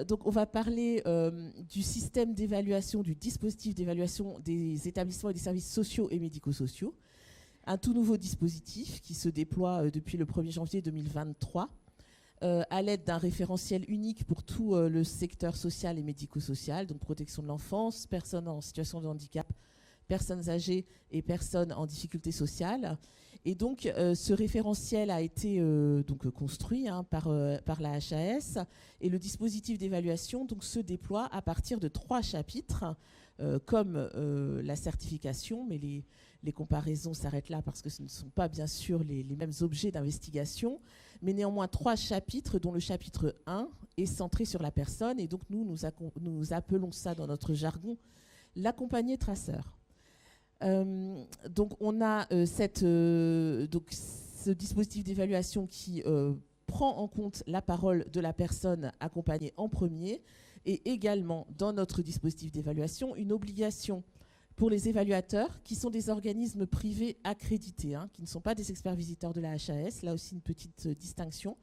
Donc, on va parler du système d'évaluation, du dispositif d'évaluation des établissements et des services sociaux et médico-sociaux. Un tout nouveau dispositif qui se déploie depuis le 1er janvier 2023 à l'aide d'un référentiel unique pour tout le secteur social et médico-social, donc protection de l'enfance, personnes en situation de handicap, personnes âgées et personnes en difficulté sociale. Et donc, ce référentiel a été donc, construit par la HAS, et le dispositif d'évaluation donc, se déploie à partir de 3 chapitres, comme la certification, mais les comparaisons s'arrêtent là parce que ce ne sont pas bien sûr les mêmes objets d'investigation, mais néanmoins 3 chapitres, dont le chapitre 1 est centré sur la personne, et donc nous appelons ça dans notre jargon l'accompagné traceur. Donc on a donc ce dispositif d'évaluation qui prend en compte la parole de la personne accompagnée en premier, et également dans notre dispositif d'évaluation une obligation pour les évaluateurs, qui sont des organismes privés accrédités, qui ne sont pas des experts visiteurs de la HAS, là aussi une petite distinction.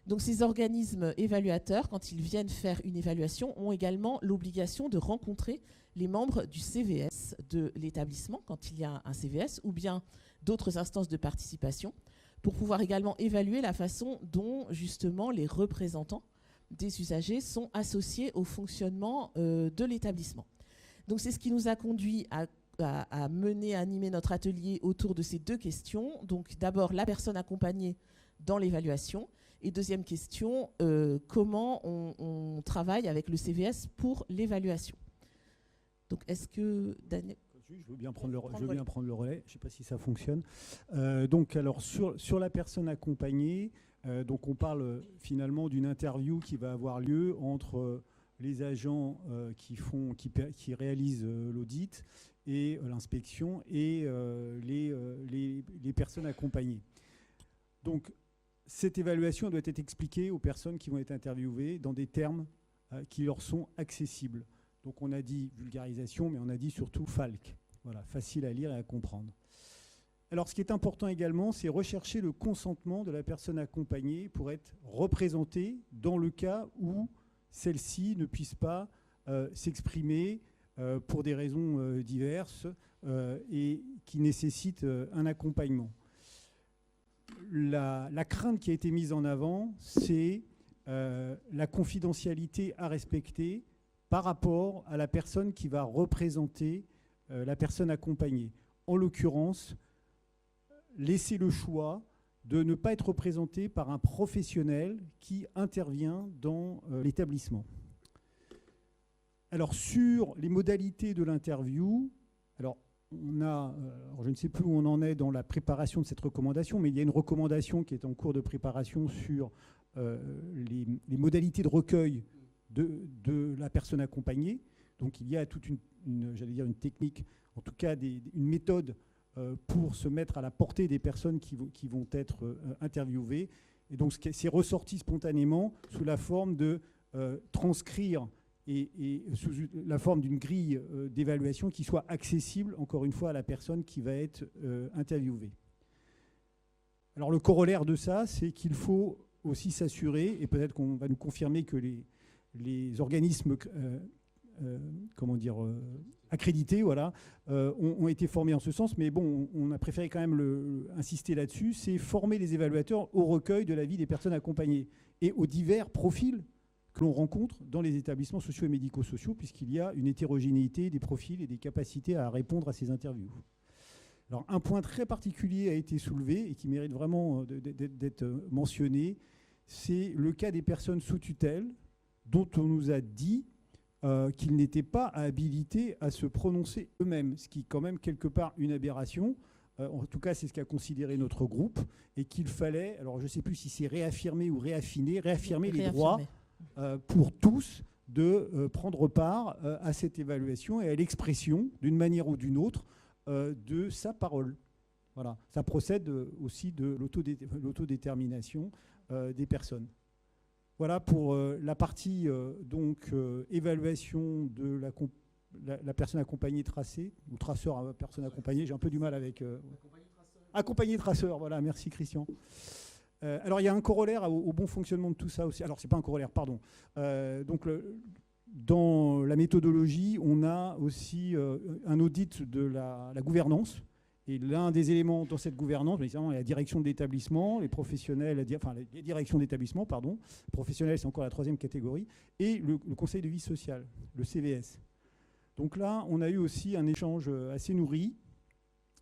Donc ces organismes évaluateurs, quand ils viennent faire une évaluation, ont également l'obligation de rencontrer les membres du CVS de l'établissement, quand il y a un CVS, ou bien d'autres instances de participation, pour pouvoir également évaluer la façon dont justement les représentants des usagers sont associés au fonctionnement de l'établissement. Donc c'est ce qui nous a conduit à animer notre atelier autour de ces 2 questions. Donc d'abord la personne accompagnée dans l'évaluation, et deuxième question, comment on travaille avec le CVS pour l'évaluation. Donc est-ce que Daniel... Je veux bien prendre le relais, je ne sais pas si ça fonctionne. Donc alors sur la personne accompagnée, donc on parle finalement d'une interview qui va avoir lieu entre les agents qui réalisent l'audit et l'inspection, et les personnes accompagnées. Donc cette évaluation doit être expliquée aux personnes qui vont être interviewées dans des termes qui leur sont accessibles. Donc on a dit vulgarisation, mais on a dit surtout FALC. Voilà, facile à lire et à comprendre. Alors ce qui est important également, c'est rechercher le consentement de la personne accompagnée pour être représentée dans le cas où celle-ci ne puisse pas s'exprimer pour des raisons diverses et qui nécessitent un accompagnement. La crainte qui a été mise en avant, c'est la confidentialité à respecter par rapport à la personne qui va représenter la personne accompagnée. En l'occurrence, laisser le choix de ne pas être représenté par un professionnel qui intervient dans l'établissement. Alors, sur les modalités de l'interview, alors, je ne sais plus où on en est dans la préparation de cette recommandation, mais il y a une recommandation qui est en cours de préparation sur les modalités de recueil de la personne accompagnée. Donc il y a toute une technique, en tout cas une méthode pour se mettre à la portée des personnes qui vont être interviewées. Et donc c'est ressorti spontanément sous la forme de transcrire et sous la forme d'une grille d'évaluation qui soit accessible, encore une fois, à la personne qui va être interviewée. Alors le corollaire de ça, c'est qu'il faut aussi s'assurer, et peut-être qu'on va nous confirmer que les organismes accrédités, voilà, ont été formés en ce sens, mais bon, on a préféré quand même insister là-dessus, c'est former les évaluateurs au recueil de l'avis des personnes accompagnées et aux divers profils que l'on rencontre dans les établissements sociaux et médico-sociaux, puisqu'il y a une hétérogénéité des profils et des capacités à répondre à ces interviews. Alors, un point très particulier a été soulevé et qui mérite vraiment d'être mentionné, c'est le cas des personnes sous tutelle, dont on nous a dit qu'ils n'étaient pas habilités à se prononcer eux-mêmes, ce qui est quand même quelque part une aberration. En tout cas, c'est ce qu'a considéré notre groupe, et qu'il fallait, alors je ne sais plus si c'est réaffirmer ou réaffirmer les droits pour tous de prendre part à cette évaluation et à l'expression, d'une manière ou d'une autre, de sa parole. Voilà. Ça procède aussi de l'autodétermination des personnes. Voilà pour la partie évaluation de la personne accompagnée tracée, ou traceur à personne accompagnée, j'ai un peu du mal avec... accompagné traceur, voilà, merci Christian. Alors, il y a un corollaire au bon fonctionnement de tout ça aussi. Alors, c'est pas un corollaire, pardon. Donc, dans la méthodologie, on a aussi un audit de la gouvernance. Et l'un des éléments dans cette gouvernance, évidemment, la direction de l'établissement, les professionnels, les directions d'établissement, pardon. Professionnels, c'est encore la troisième catégorie. Et le conseil de vie sociale, le CVS. Donc là, on a eu aussi un échange assez nourri.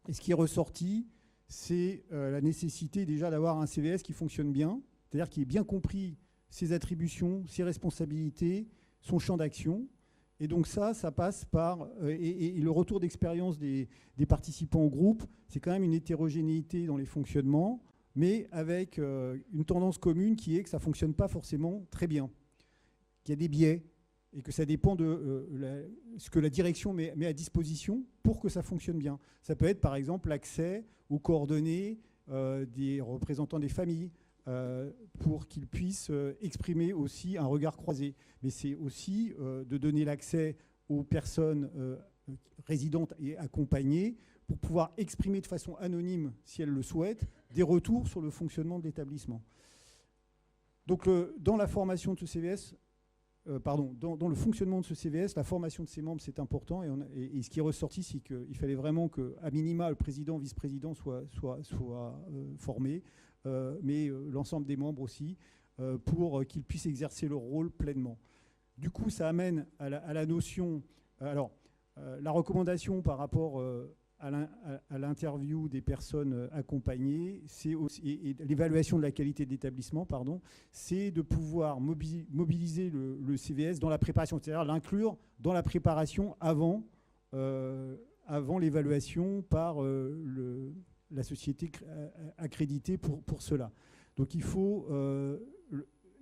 Et ce qui est ressorti, c'est la nécessité déjà d'avoir un CVS qui fonctionne bien, c'est-à-dire qui ait bien compris ses attributions, ses responsabilités, son champ d'action. Et donc ça passe par... et le retour d'expérience des participants au groupe, c'est quand même une hétérogénéité dans les fonctionnements, mais avec une tendance commune qui est que ça ne fonctionne pas forcément très bien, qu'il y a des biais, et que ça dépend de ce que la direction met à disposition pour que ça fonctionne bien. Ça peut être par exemple l'accès aux coordonnées des représentants des familles, pour qu'ils puissent exprimer aussi un regard croisé. Mais c'est aussi de donner l'accès aux personnes résidentes et accompagnées pour pouvoir exprimer de façon anonyme, si elles le souhaitent, des retours sur le fonctionnement de l'établissement. Donc dans la formation de ce CVS, dans le fonctionnement de ce CVS, la formation de ses membres, c'est important. Et ce qui est ressorti, c'est qu'il fallait vraiment qu'à minima, le président, vice-président soient formés, mais l'ensemble des membres aussi, pour qu'ils puissent exercer leur rôle pleinement. Du coup, ça amène à la notion... la recommandation par rapport à l'interview des personnes accompagnées, c'est aussi, et l'évaluation de la qualité de l'établissement, c'est de pouvoir mobiliser le CVS dans la préparation, c'est-à-dire l'inclure dans la préparation avant l'évaluation par la société accréditée pour cela. Donc il faut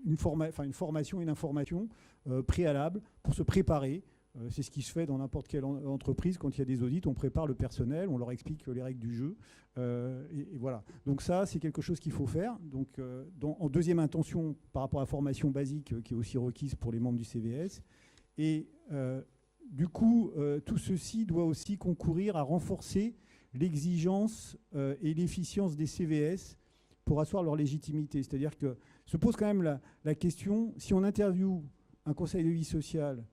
une formation, une information préalable pour se préparer. C'est ce qui se fait dans n'importe quelle entreprise. Quand il y a des audits, on prépare le personnel, on leur explique les règles du jeu. Et voilà. Donc ça, c'est quelque chose qu'il faut faire. Donc, en deuxième intention, par rapport à la formation basique qui est aussi requise pour les membres du CVS. Et du coup, tout ceci doit aussi concourir à renforcer l'exigence et l'efficience des CVS pour asseoir leur légitimité. C'est-à-dire que se pose quand même la question, si on interviewe un conseil de vie sociale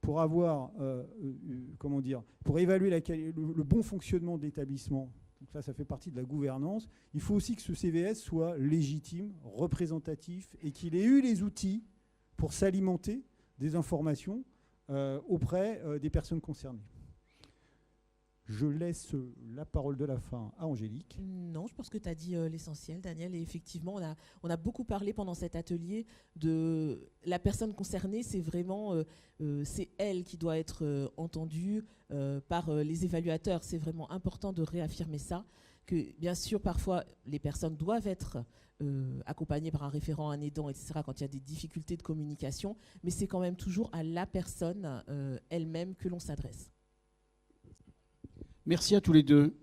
pour avoir, pour évaluer le bon fonctionnement de l'établissement, donc ça fait partie de la gouvernance, il faut aussi que ce CVS soit légitime, représentatif, et qu'il ait eu les outils pour s'alimenter des informations auprès des personnes concernées. Je laisse la parole de la fin à Angélique. Non, je pense que tu as dit l'essentiel, Daniel. Et effectivement, on a beaucoup parlé pendant cet atelier de la personne concernée. C'est vraiment, c'est elle qui doit être entendue par les évaluateurs. C'est vraiment important de réaffirmer ça. Que bien sûr, parfois, les personnes doivent être accompagnées par un référent, un aidant, etc., quand il y a des difficultés de communication. Mais c'est quand même toujours à la personne elle-même que l'on s'adresse. Merci à tous les deux.